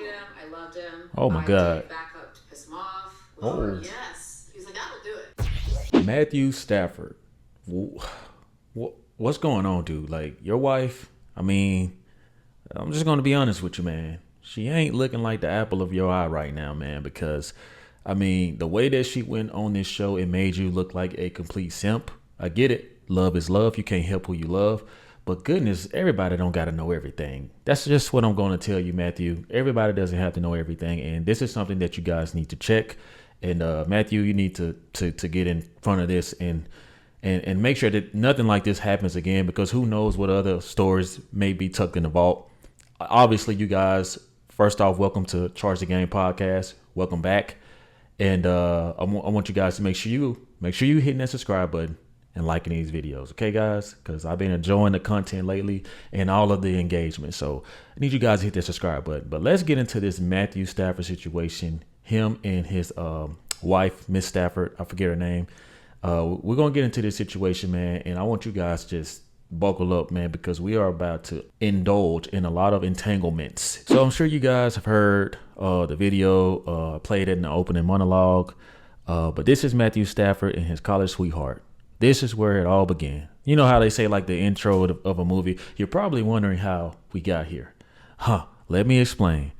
him. I loved him. Oh my I God. did back up to piss him off. Oh. Yes. He was like, that'll do it. Matthew Stafford. What's going on, dude? Like, your wife, I mean, I'm just going to be honest with you, man. She ain't looking like the apple of your eye right now, man, because, I mean, the way that she went on this show, it made you look like a complete simp. I get it. Love is love. You can't help who you love. But goodness, everybody don't got to know everything. That's just what I'm going to tell you, Matthew. Everybody doesn't have to know everything. And this is something that you guys need to check. And Matthew, you need to get in front of this and make sure that nothing like this happens again, because who knows what other stories may be tucked in the vault. Obviously, you guys, first off, welcome to Charge the Game podcast. Welcome back. And I want you guys to make sure you hitting that subscribe button and liking these videos. Okay, guys? Because I've been enjoying the content lately and all of the engagement. So I need you guys to hit that subscribe button. But let's get into this Matthew Stafford situation. Him and his wife, Miss Stafford, I forget her name. We're going to get into this situation, man. And I want you guys just buckle up, man, because we are about to indulge in a lot of entanglements. So I'm sure you guys have heard the video, played it in the opening monologue. But this is Matthew Stafford and his college sweetheart. This is where it all began. You know how they say, like, the intro of a movie? You're probably wondering how we got here. Let me explain.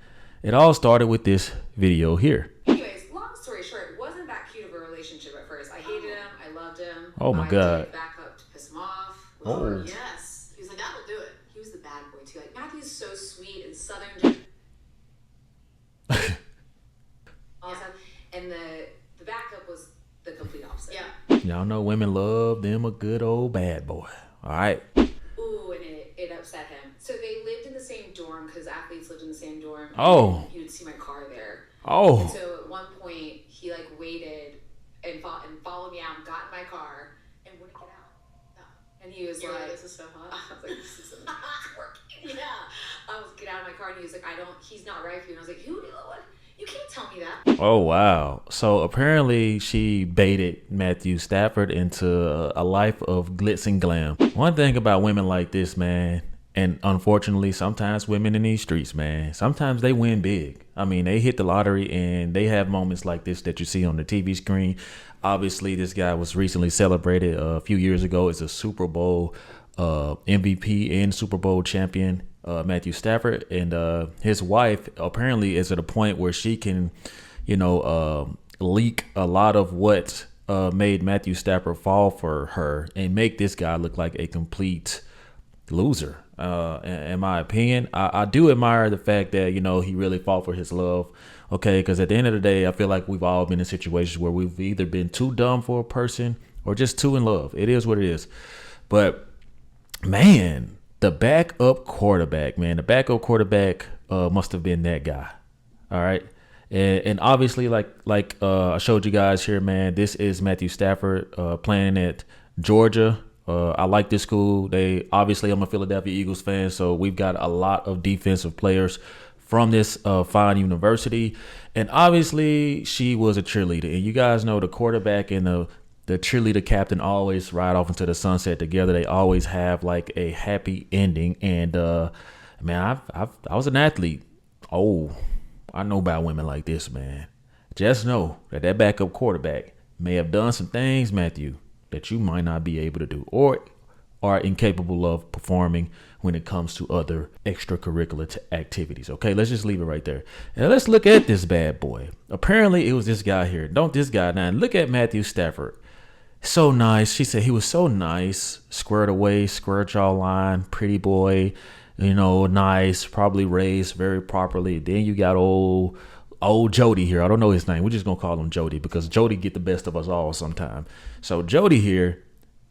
It all started with this video here. Anyways, long story short, it wasn't that cute of a relationship at first. I hated him. I loved him. Oh my I God. did back up to piss him off. Oh. Yes. He was like, that'll do it. He was the bad boy too. Like, Matthew's so sweet and southern. Awesome. And the backup was the complete opposite. Yeah. Y'all know women love them a good old bad boy. All right. Ooh, and it upset him. So they lived in the same dorm, because athletes lived in the same dorm. Oh. He would see my car there. Oh. And so at one point, he like waited and followed me out and got in my car and wouldn't get out. No. And he was like, this is so hot. I was like, this is working. Yeah. I was get out of my car and he was like, he's not right for you. And I was like, what? You can't tell me that. Oh, wow. So apparently she baited Matthew Stafford into a life of glitz and glam. One thing about women like this, man, and unfortunately, sometimes women in these streets, man, sometimes they win big. I mean, they hit the lottery and they have moments like this that you see on the TV screen. Obviously, this guy was recently celebrated a few years ago as a Super Bowl MVP and Super Bowl champion, Matthew Stafford. And his wife apparently is at a point where she can, leak a lot of what made Matthew Stafford fall for her and make this guy look like a complete loser. In my opinion, I do admire the fact that, he really fought for his love. Okay, because at the end of the day, I feel like we've all been in situations where we've either been too dumb for a person or just too in love. It is what it is. But man, the backup quarterback must have been that guy. All right. And obviously, like I showed you guys here, man, this is Matthew Stafford playing at Georgia. I like this school. I'm a Philadelphia Eagles fan, so we've got a lot of defensive players from this fine university. And obviously, she was a cheerleader. And you guys know the quarterback and the cheerleader captain always ride off into the sunset together. They always have like a happy ending. And man, I was an athlete. Oh, I know about women like this, man. Just know that backup quarterback may have done some things, Matthew, that you might not be able to do or are incapable of performing when it comes to other extracurricular activities. Okay, let's just leave it right there. And let's look at this bad boy. Apparently, it was this guy here. Don't this guy now. Look at Matthew Stafford. So nice. She said he was so nice. Squared away, square jawline, pretty boy. Nice, probably raised very properly. Then you got old Jody here. I don't know his name. We're just going to call him Jody because Jody get the best of us all sometime. So Jody here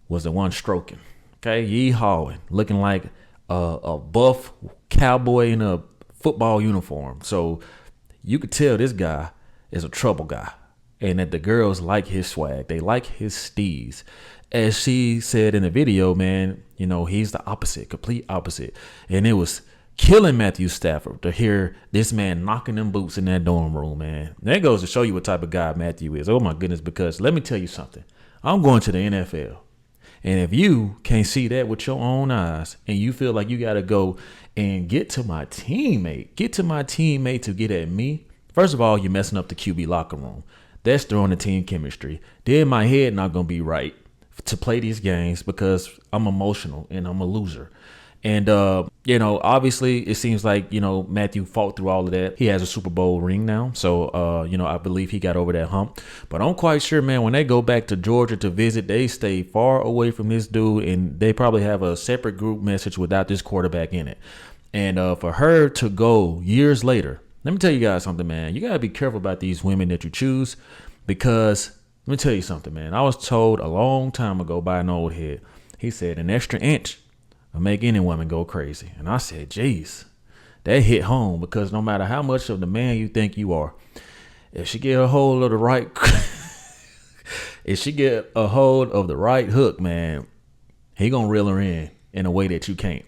was the one stroking. Okay, yee-hawing, looking like a buff cowboy in a football uniform. So you could tell this guy is a trouble guy and that the girls like his swag. They like his steez. As she said in the video, man, he's the opposite, complete opposite. And it was killing Matthew Stafford to hear this man knocking them boots in that dorm room, man. That goes to show you what type of guy Matthew is. Oh, my goodness, because let me tell you something. I'm going to the NFL. And if you can't see that with your own eyes and you feel like you got to go and get to my teammate to get at me, first of all, you're messing up the QB locker room. That's throwing the team chemistry. Then my head not going to be right to play these games because I'm emotional and I'm a loser. And, obviously it seems like, Matthew fought through all of that. He has a Super Bowl ring now. So, I believe he got over that hump. But I'm quite sure, man, when they go back to Georgia to visit, they stay far away from this dude. And they probably have a separate group message without this quarterback in it. And for her to go years later, let me tell you guys something, man. You got to be careful about these women that you choose because let me tell you something, man. I was told a long time ago by an old head. He said an extra inch will make any woman go crazy. And I said, geez, that hit home because no matter how much of the man you think you are, if she get a hold of the right, hook, man, he gonna reel her in a way that you can't.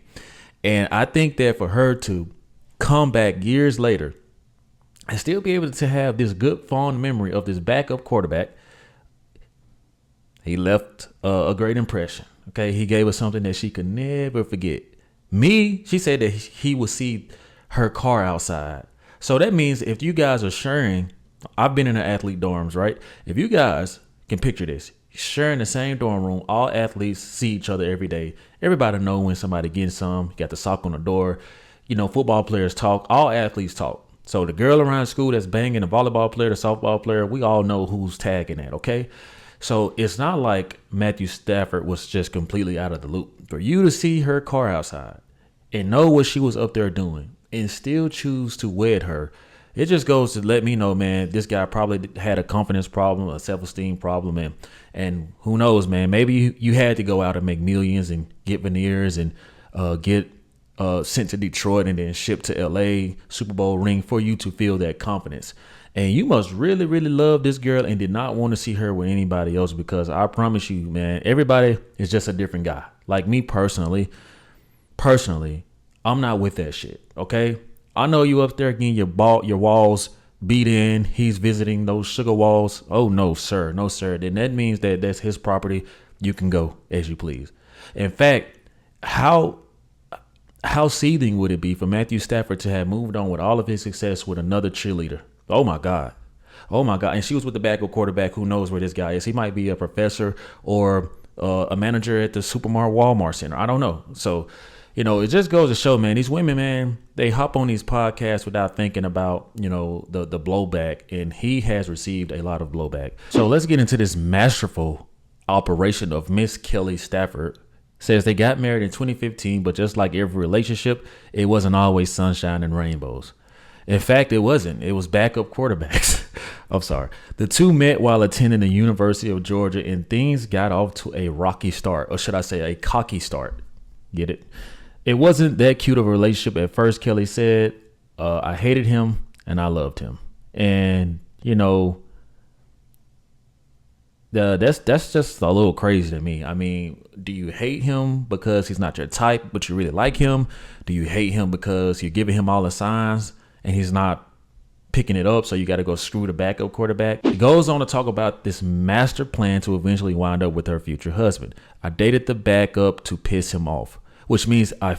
And I think that for her to come back years later and still be able to have this good fond memory of this backup quarterback, he left a great impression. Okay, he gave her something that she could never forget. She said that he would see her car outside. So that means if you guys are sharing, I've been in the athlete dorms, right? If you guys can picture this, sharing the same dorm room, all athletes see each other every day. Everybody know when somebody gets some. You got the sock on the door. Football players talk. All athletes talk. So the girl around school that's banging the volleyball player, the softball player, we all know who's tagging that, okay? So it's not like Matthew Stafford was just completely out of the loop. For you to see her car outside and know what she was up there doing and still choose to wed her, it just goes to let me know, man, this guy probably had a confidence problem, a self-esteem problem. And who knows, man, maybe you had to go out and make millions and get veneers and get sent to Detroit and then shipped to LA, Super Bowl ring for you to feel that confidence. And you must really, really love this girl and did not want to see her with anybody else because I promise you, man, everybody is just a different guy. Like me personally, I'm not with that shit, okay? I know you up there getting your walls beat in. He's visiting those sugar walls. Oh, no, sir. No, sir. Then that means that that's his property. You can go as you please. In fact, how seething would it be for Matthew Stafford to have moved on with all of his success with another cheerleader? Oh, my God. And she was with the backup quarterback. Who knows where this guy is? He might be a professor or a manager at the Supermart Walmart Center. I don't know. So, it just goes to show, man, these women, man, they hop on these podcasts without thinking about, the blowback. And he has received a lot of blowback. So let's get into this masterful operation of Miss Kelly Stafford. Says they got married in 2015, but just like every relationship, it wasn't always sunshine and rainbows. In fact, it wasn't. It was backup quarterbacks. I'm sorry. The two met while attending the University of Georgia, and things got off to a rocky start, or should I say a cocky start. Get it? It wasn't that cute of a relationship at first, Kelly said. I hated him and I loved him. And, that's just a little crazy to me. I mean, do you hate him because he's not your type, but you really like him? Do you hate him because you're giving him all the signs and he's not picking it up, so you got to go screw the backup quarterback? He goes on to talk about this master plan to eventually wind up with her future husband. I dated the backup to piss him off, which means I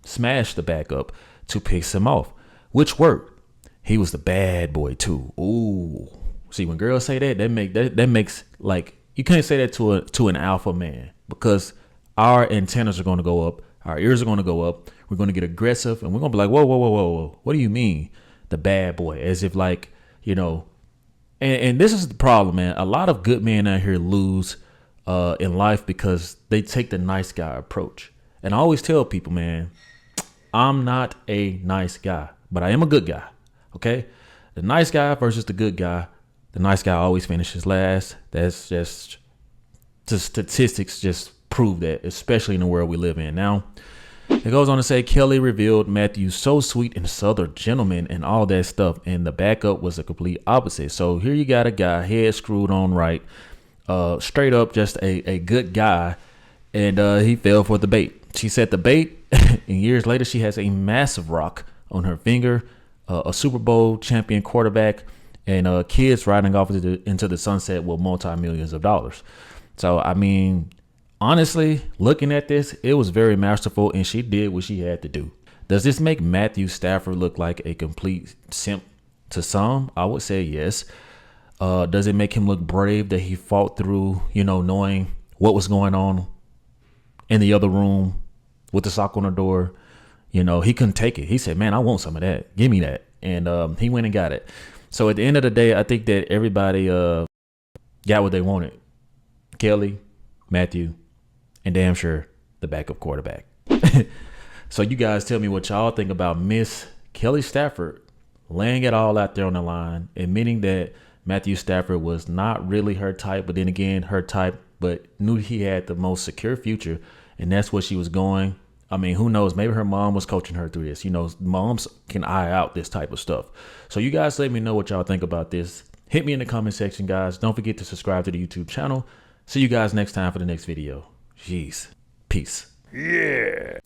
smashed the backup to piss him off, which worked. He was the bad boy too. Ooh. See, when girls say that makes like, you can't say that to an alpha man, because our antennas are going to go up. Our ears are going to go up. We're going to get aggressive and we're going to be like, whoa. What do you mean the bad boy? As if like, and this is the problem, man. A lot of good men out here lose in life because they take the nice guy approach. And I always tell people, man, I'm not a nice guy, but I am a good guy. Okay. The nice guy versus the good guy. The nice guy always finishes last. That's just the statistics just prove that, especially in the world we live in now. It goes on to say Kelly revealed Matthew's so sweet and southern gentleman and all that stuff, and the backup was a complete opposite. So here you got a guy, head screwed on right, straight up just a good guy, and he fell for the bait. She set the bait, and years later she has a massive rock on her finger, a Super Bowl champion quarterback, and kids riding off into the sunset with multi-millions of dollars. So, I mean, Honestly, looking at this, it was very masterful and she did what she had to do. Does this make Matthew Stafford look like a complete simp to some? I would say yes. Does it make him look brave that he fought through, knowing what was going on in the other room with the sock on the door? He couldn't take it. He said, man, I want some of that. Give me that. And he went and got it. So at the end of the day, I think that everybody got what they wanted. Kelly, Matthew, and damn sure the backup quarterback. So you guys tell me what y'all think about Miss Kelly Stafford laying it all out there on the line, admitting that Matthew Stafford was not really her type, but then again, her type, but knew he had the most secure future, and that's what she was going. I mean, who knows? Maybe her mom was coaching her through this. Moms can eye out this type of stuff. So you guys let me know what y'all think about this. Hit me in the comment section, guys. Don't forget to subscribe to the YouTube channel. See you guys next time for the next video. Jeez. Peace. Yeah.